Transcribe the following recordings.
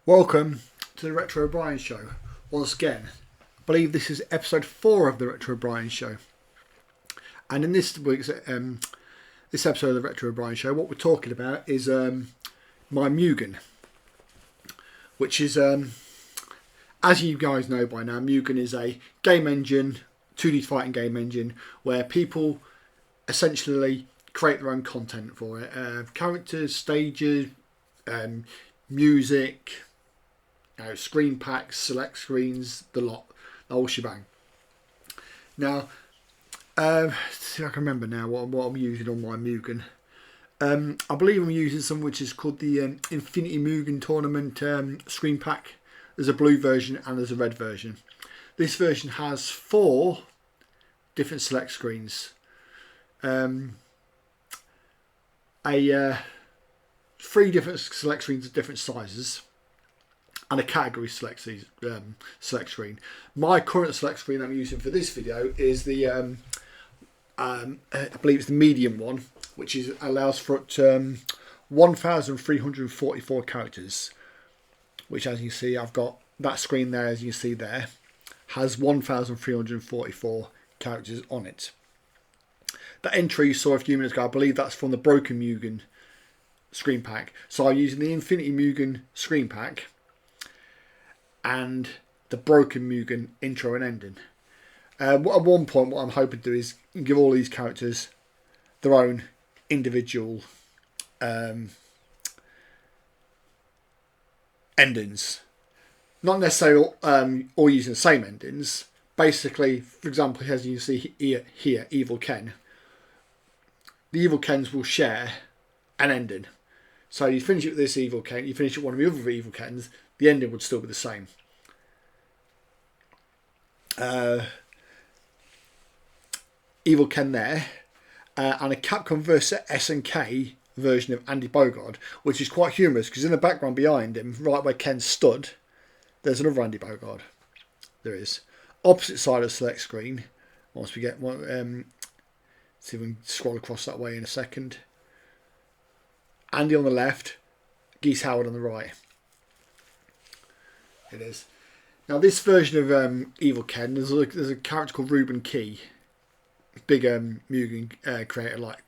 Welcome to the Retro O'Brien Show. Once again, I believe this is episode 4 of the Retro O'Brien Show. And in this week's this episode of the Retro O'Brien Show, what we're talking about is my Mugen, which is, as you guys know by now, Mugen is a game engine, 2D fighting game engine, where people essentially create their own content for it. Characters, stages, music, screen packs, select screens, the lot, the whole shebang. Now, see if I can remember now what I'm using on my Mugen. I believe I'm using some which is called the Infinity Mugen Tournament screen pack. There's a blue version and there's a red version. This version has 4 different select screens. 3 different select screens of different sizes, and a category select screen. My current select screen I'm using for this video is the I believe it's the medium one, which allows for up to 1,344 characters, which, as you see, I've got that screen there, as you see there, has 1,344 characters on it. That entry you saw a few minutes ago, I believe that's from the Broken Mugen screen pack. So I'm using the Infinity Mugen screen pack and the Broken Mugen intro and ending. At one point, what I'm hoping to do is give all these characters their own individual endings. Not necessarily all using the same endings. Basically, for example, as you see here, Evil Ken. The Evil Kens will share an ending. So you finish it with this Evil Ken, you finish it with one of the other Evil Kens, the ending would still be the same. Evil Ken there, and a Capcom vs SNK version of Andy Bogard, which is quite humorous because in the background behind him, right where Ken stood, there's another Andy Bogard. There is. Opposite side of the select screen, once we get one, see if we can scroll across that way in a second. Andy on the left, Geese Howard on the right. It is. Now this version of Evil Ken, there's a character called Ruben Key, big Mugen creator, like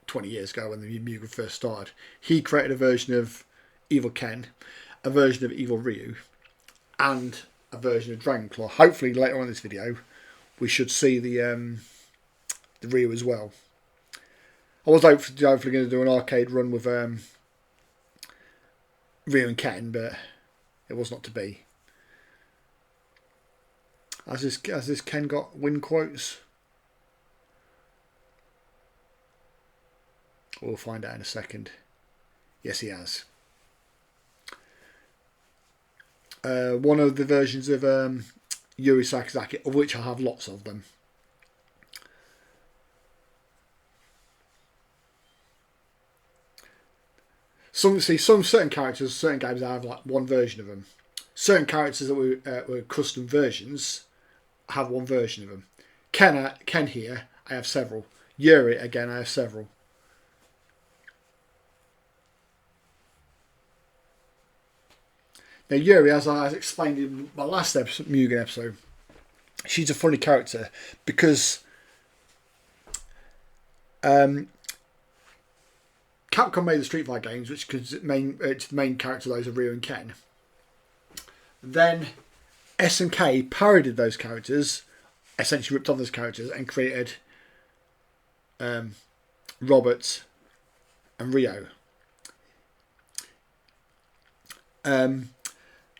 20 years ago when the Mugen first started. He created a version of Evil Ken, a version of Evil Ryu, and a version of Dragonclaw. Hopefully later on in this video we should see the Ryu as well. I was hopefully going to do an arcade run with Ryu and Ken, but it was not to be. Has this Ken got win quotes? We'll find out in a second. Yes, he has. One of the versions of Yuri Sakazaki, of which I have lots of them. Some certain characters, certain games I have like one version of them. Certain characters that were custom versions have one version of them. Ken here, I have several. Yuri again, I have several. Now Yuri, as I explained in my last Mugen episode, she's a funny character because Capcom made the Street Fighter games, which its main character those are Ryu and Ken. Then SNK parodied those characters, essentially ripped off those characters and created Robert and Ryo.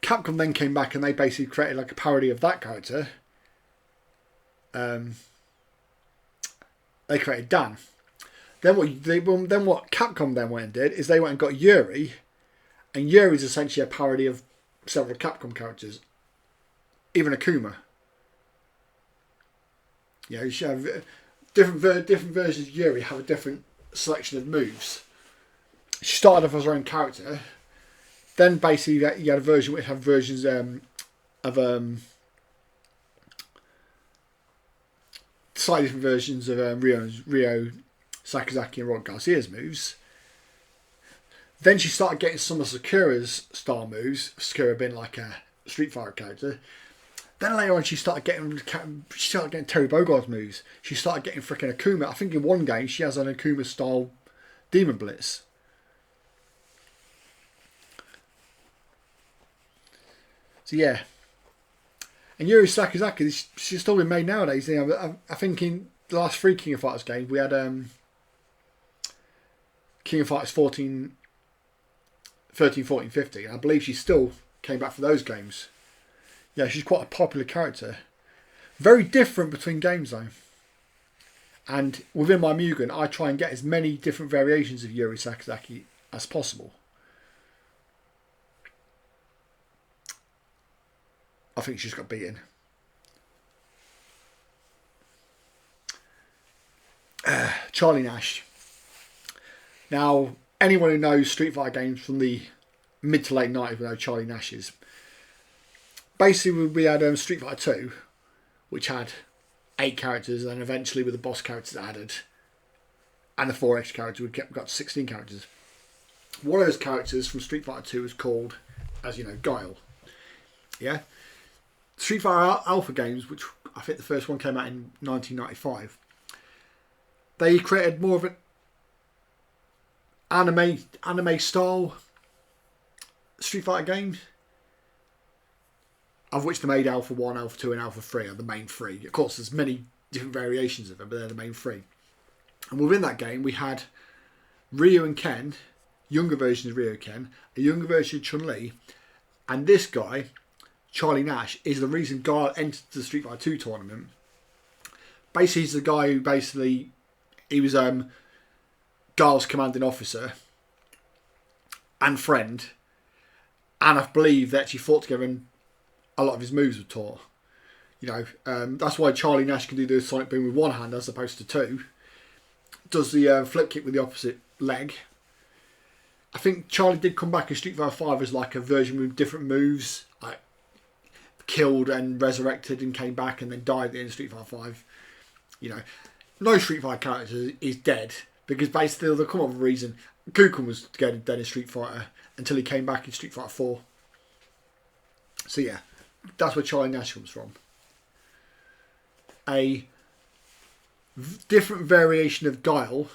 Capcom then came back and they basically created like a parody of that character. They created Dan. Then what Capcom then went and did is they went and got Yuri, and Yuri is essentially a parody of several Capcom characters, even Akuma. You know, you have different versions of Yuri have a different selection of moves. She started off as her own character. Then basically you had a version which had versions of slightly different versions of Ryo Sakazaki and Rod Garcia's moves. Then she started getting some of Sakura's style moves, Sakura being like a Street Fighter character. Then later on, she started getting Terry Bogard's moves. She started getting freaking Akuma. I think in one game she has an Akuma style Demon Blitz. So yeah, and Yuri Sakazaki, she's still been made nowadays. You know, I think in the last 3 King of Fighters games we had King of Fighters 13, 14, 15. I believe she still came back for those games. Yeah, she's quite a popular character. Very different between games though. And within my Mugen, I try and get as many different variations of Yuri Sakazaki as possible. I think she's got beaten. Charlie Nash. Now, anyone who knows Street Fighter games from the mid to late 90s will know Charlie Nash is. Basically, we had Street Fighter 2, which had 8 characters, and eventually with the boss characters added, and the 4 extra characters, we got 16 characters. One of those characters from Street Fighter 2 is called, as you know, Guile. Yeah? Street Fighter Alpha games, which I think the first one came out in 1995, they created more of an anime style Street Fighter games, of which they made Alpha 1, Alpha 2 and Alpha 3 are the main 3. Of course there's many different variations of them, but they're the main 3. And within that game we had Ryu and Ken, younger versions of Ryu and Ken, a younger version of Chun-Li, and this guy, Charlie Nash, is the reason Guile entered the Street Fighter 2 tournament. Basically he's the guy who he was Guile's commanding officer and friend, and I believe they actually fought together and a lot of his moves were taught. You know, that's why Charlie Nash can do the Sonic Boom with one hand as opposed to 2. Does the flip kick with the opposite leg. I think Charlie did come back in Street Fighter 5 as like a version with different moves, like killed and resurrected and came back and then died in Street Fighter 5. You know, no Street Fighter character is dead, because basically they'll come up with a reason. Kuken was dead in Street Fighter until he came back in Street Fighter 4. So yeah, that's where Charlie Nash comes from. A different variation of Guile.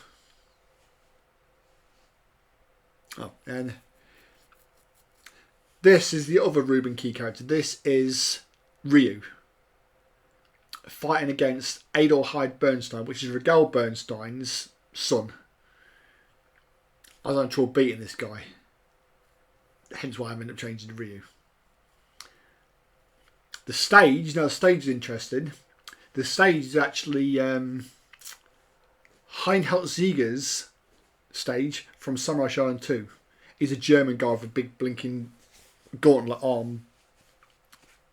Oh, and this is the other Ruben Key character. This is Ryu fighting against Adol Hyde Bernstein, which is Raquel Bernstein's son. I was on trouble beating this guy, hence why I ended up changing to Ryu. The stage, now the stage is interesting. The stage is actually Heinheld Zieger's stage from Samurai Shodown 2. He's a German guy with a big blinking gauntlet arm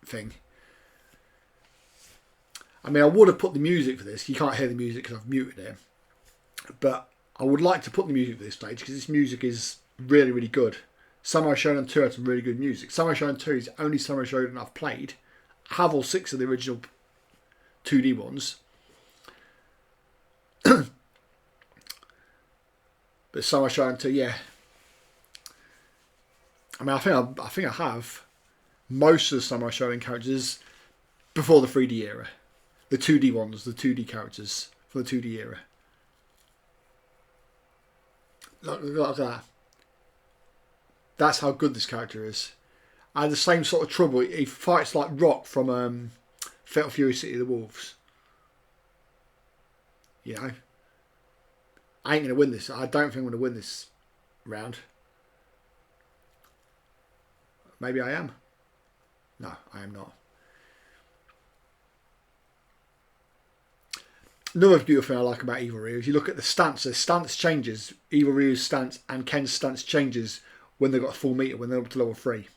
thing. I mean, I would have put the music for this. You can't hear the music because I've muted it. But I would like to put the music for this stage because this music is really, really good. Samurai Shodown 2 had some really good music. Samurai Shodown 2 is the only Samurai Shodown I've played. I have all 6 of the original 2D ones. But Samurai Shodown 2, yeah. I mean, I think I have most of the Samurai Shodown characters before the 3D era. The 2D ones, the 2D characters for the 2D era. Look at that. That's how good this character is. I had the same sort of trouble. He fights like Rock from Fatal Fury City of the Wolves. You know, I ain't going to win this. I don't think I'm going to win this round. Maybe I am. No, I am not. Another beautiful thing I like about Evil Ryu is you look at the stance. The stance changes. Evil Ryu's stance and Ken's stance changes when they've got a full meter, when they're up to level 3.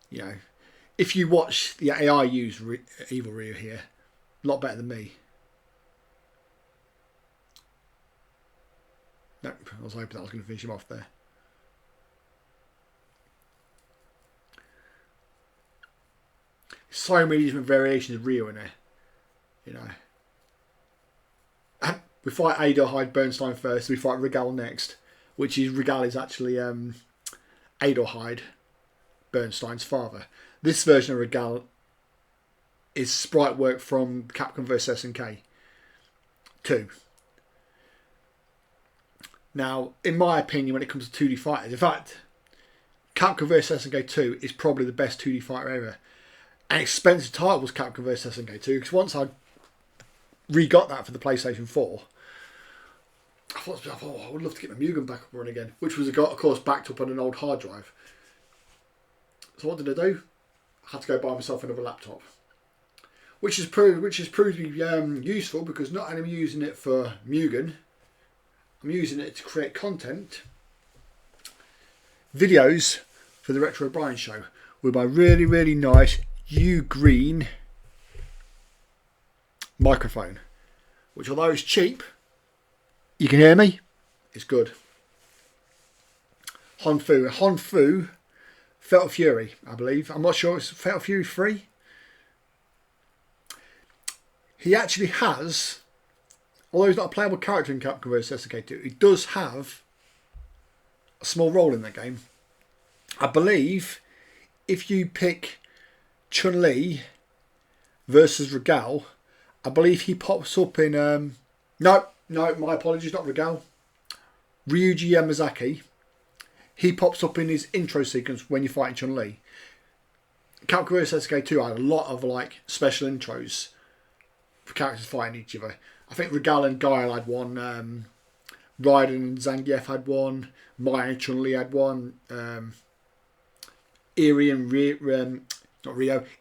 You know, if you watch the AI use Evil Ryu here, a lot better than me. No, I was hoping that I was going to finish him off there. So many different variations of Ryu in there, you know. We fight Adelheid Bernstein first. We fight Regal next, which is Regal is actually Adelheid Bernstein's father. This version of Regal is sprite work from Capcom vs SNK 2. Now, in my opinion, when it comes to 2D fighters, in fact, Capcom vs SNK 2 is probably the best 2D fighter ever. An expensive title was Capcom vs SNK 2, because once I re-got that for the PlayStation 4, I thought I would love to get my Mugen back up and run again, which was, of course, backed up on an old hard drive. So what did I do? I had to go buy myself another laptop, which has proved to be useful, because not only am I using it for Mugen, I'm using it to create content, videos for the Retro Brian Show with my really, really nice U-Green microphone, which, although it's cheap, you can hear me, it's good. Honfu Fatal Fury, I believe. I'm not sure, it's Fatal Fury 3. He actually has, although he's not a playable character in Capcom vs SNK 2, he does have a small role in that game. I believe if you pick Chun-Li versus Regal, I believe he pops up in no, my apologies, not Regal, Ryuji Yamazaki. He pops up in his intro sequence when you're fighting Chun-Li. Capcom vs SNK 2 had a lot of like special intros for characters fighting each other. I think Regal and Guile had one, Raiden and Zangief had one, Maya and Chun-Li had one, Eri and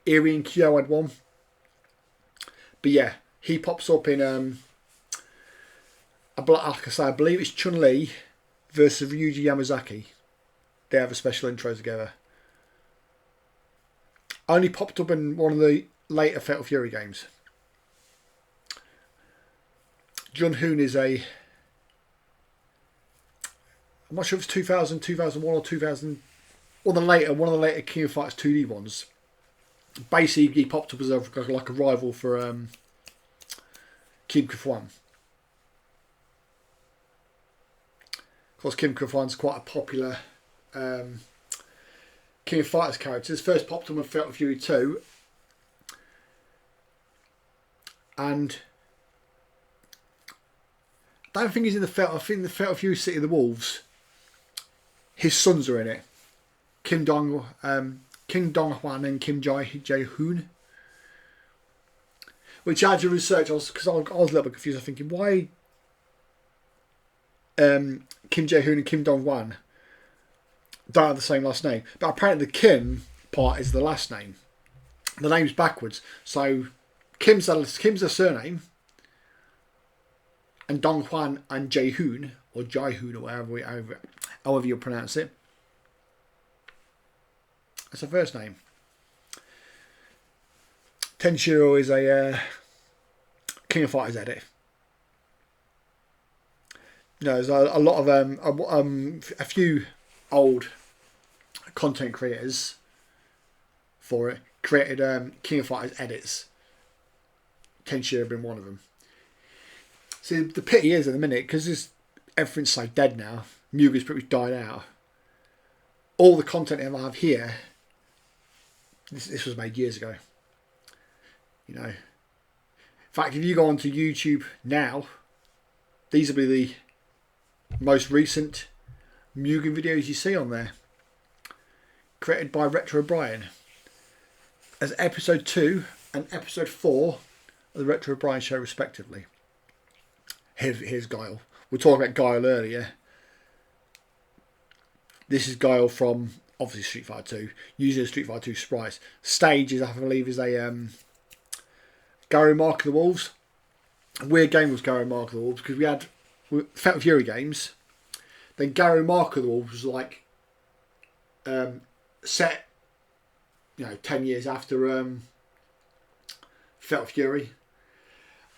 Eri and Kyo had one. But yeah, he pops up in like I say, I believe it's Chun-Li versus Ryuji Yamazaki. They have a special intro together. Only popped up in one of the later Fatal Fury games. Jun Hoon is I'm not sure if it's 2000, 2001 or 2000, one of the later King of Fighters 2D ones. Basically, he popped up as like a rival for Kim Kufwan. Of course, Kim Kufwan's quite a popular King of Fighters character. His first popped up in Fatal Fury 2, and I don't think he's in the Fatal. I think the Fatal Fury City of the Wolves, his sons are in it. Kim Dong Hwan and Kim Jae Hoon. Which I had to research, because I was a little bit confused. I was thinking, why Kim Jae Hoon and Kim Dong Hwan don't have the same last name? But apparently the Kim part is the last name. The name's backwards. So Kim's a surname, and Dong Hwan and Jae Hoon, or Jae Hoon, or however you pronounce it, that's a first name. Tenshiro is a King of Fighters edit. No, there's a lot of a few old content creators for it created King of Fighters edits. Tenshiro being one of them. See, the pity is at the minute, because everything's so dead now. Mugen's pretty much died out. All the content I have here, this was made years ago. You know, in fact, if you go onto YouTube now, these will be the most recent Mugen videos you see on there, created by Retro Brian, as episode 2 and episode 4 of the Retro Brian Show, respectively. Here's Guile. We were talking about Guile earlier. This is Guile from obviously Street Fighter 2, using Street Fighter 2 sprites. Stages, I believe, is a Gary Mark of the Wolves. A weird game was Gary Mark of the Wolves, because we had Fatal Fury games. Then Gary Mark of the Wolves was like set, 10 years after Fatal Fury,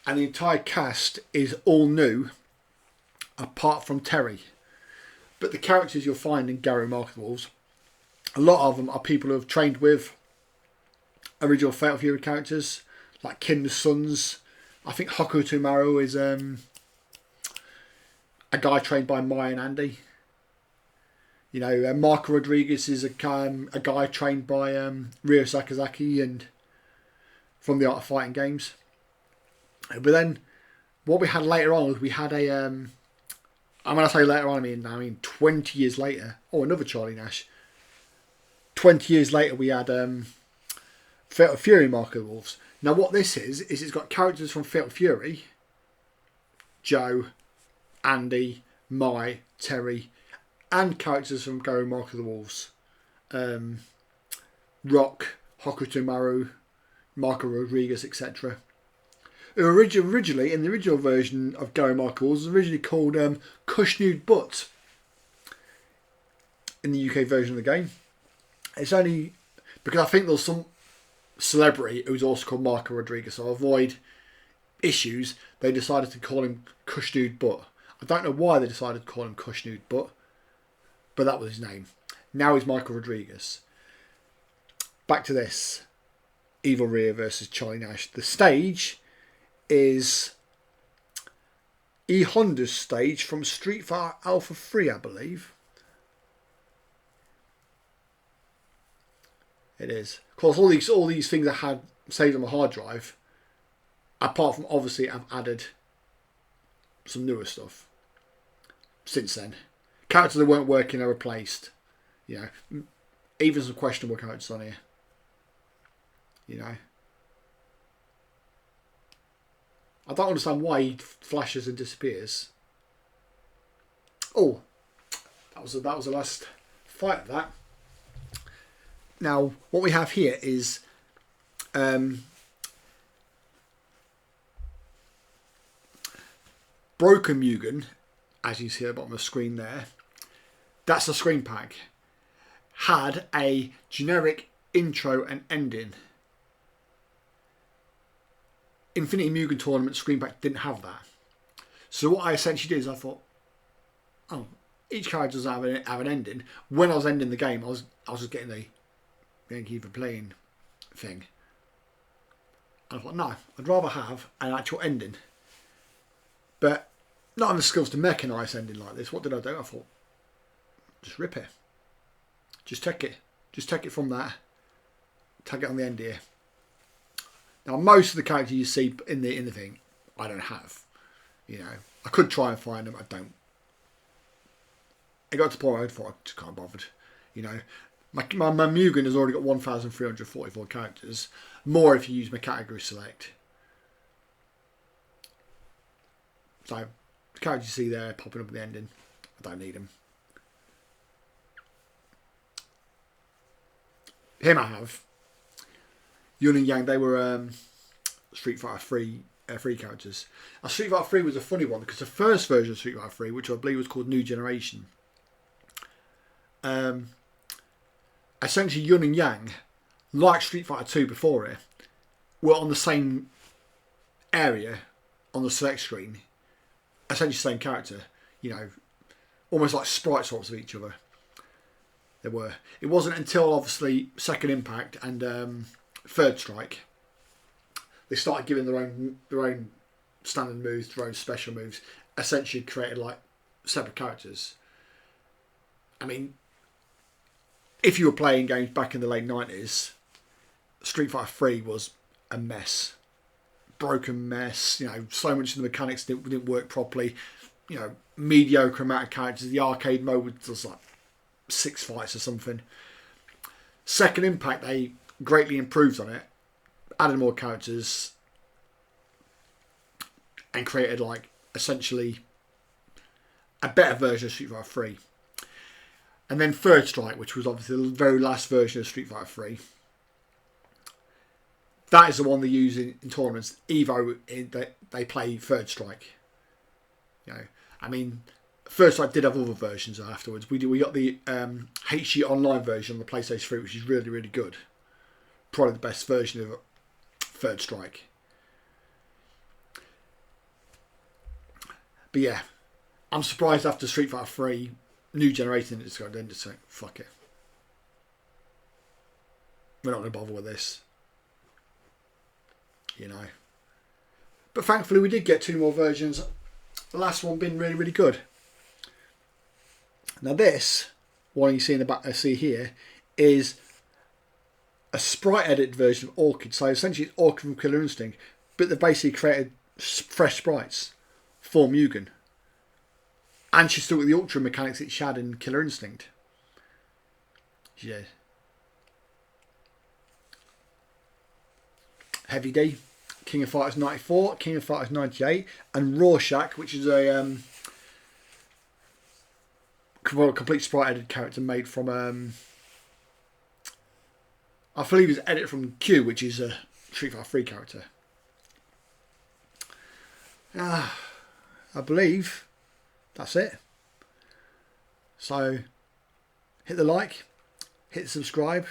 and the entire cast is all new, apart from Terry. But the characters you'll find in Gary Mark of the Wolves, a lot of them are people who have trained with original Fatal Fury characters, like Kim's sons. I think Hokuto Maru is a guy trained by Mai and Andy. You know, Marco Rodriguez is a guy trained by Ryo Sakazaki and from the Art of Fighting games. But then what we had later on was we had a... and when I say later on, I mean 20 years later. Oh, another Charlie Nash. 20 years later we had Fatal Fury Mark of the Wolves. Now what this is it's got characters from Fatal Fury. Joe, Andy, Mai, Terry, and characters from Go Mark of the Wolves. Rock, Hokuto Maru, Marco Rodriguez, etc. Originally, in the original version of Go Mark of the Wolves, it was originally called Cushnude Butt in the UK version of the game. It's only because I think there's some celebrity who's also called Marco Rodriguez, so to avoid issues, they decided to call him Cushnude Butt. I don't know why they decided to call him Cushnude Butt, but that was his name. Now he's Michael Rodriguez. Back to this. Evil Rhea versus Charlie Nash. The stage is E Honda's stage from Street Fighter Alpha 3, I believe. It is. Of course, all these things I had saved on my hard drive, apart from obviously I've added some newer stuff since then. Characters that weren't working are replaced. You know, even some questionable characters on here. You know, I don't understand why he flashes and disappears. Oh, that was the last fight of that. Now, what we have here is Broken Mugen, as you see at the bottom of the screen there. That's the screen pack. Had a generic intro and ending. Infinity Mugen Tournament screen pack didn't have that. So what I essentially did is I thought, oh, each character does have an ending. When I was ending the game, I was just getting the Thank you for playing thing. And I thought, no, I'd rather have an actual ending. But not having the skills to make a nice ending like this, what did I do? I thought, just rip it. Just take it. Just take it from that. Tag it on the end here. Now, most of the characters you see in the thing, I don't have. You know, I could try and find them. I don't. It got to the point where I thought I just can't bother. You know, my Mugen has already got 1,344 characters. More if you use my category select. So, the characters you see there popping up at the ending, I don't need them. Him I have. Yun and Yang, they were Street Fighter 3 characters. Now, Street Fighter 3 was a funny one because the first version of Street Fighter 3, which I believe was called New Generation, essentially Yun and Yang, like Street Fighter 2 before it, were on the same area on the select screen. Essentially the same character, you know, almost like sprite swaps of each other. They were. It wasn't until obviously Second Impact and Third Strike they started giving their own standard moves, their own special moves, essentially created like separate characters. I mean, if you were playing games back in the late 90s, Street Fighter 3 was a mess. Broken mess, you know, so much of the mechanics didn't work properly. You know, mediocre amount of characters. The arcade mode was like 6 fights or something. Second Impact, they greatly improved on it, added more characters, and created like essentially a better version of Street Fighter 3. And then Third Strike, which was obviously the very last version of Street Fighter 3. That is the one they use in tournaments. Evo, they play Third Strike. You know, I mean, Third Strike did have other versions afterwards. We got the HG Online version on the PlayStation 3, which is really, really good. Probably the best version of Third Strike. But yeah, I'm surprised after Street Fighter 3, New Generation, it's got then to say, fuck it. We're not going to bother with this. You know. But thankfully we did get 2 more versions. The last one being really, really good. Now this one you see in the back, I see here, is a sprite edit version of Orchid. So essentially it's Orchid from Killer Instinct, but they basically created fresh sprites for Mugen. And she's still got the Ultra mechanics that she had in Killer Instinct. Yeah. Heavy D, King of Fighters 94, King of Fighters 98, and Rorschach, which is a complete sprite edited character made from I believe it's edited from Q, which is a Street Fighter 3 character. I believe that's it. So hit the like, hit the subscribe,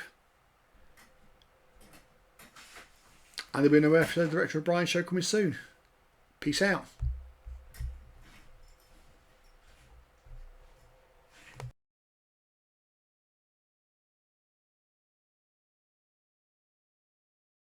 and there'll be another episode of the Retro Brian Show coming soon. Peace out.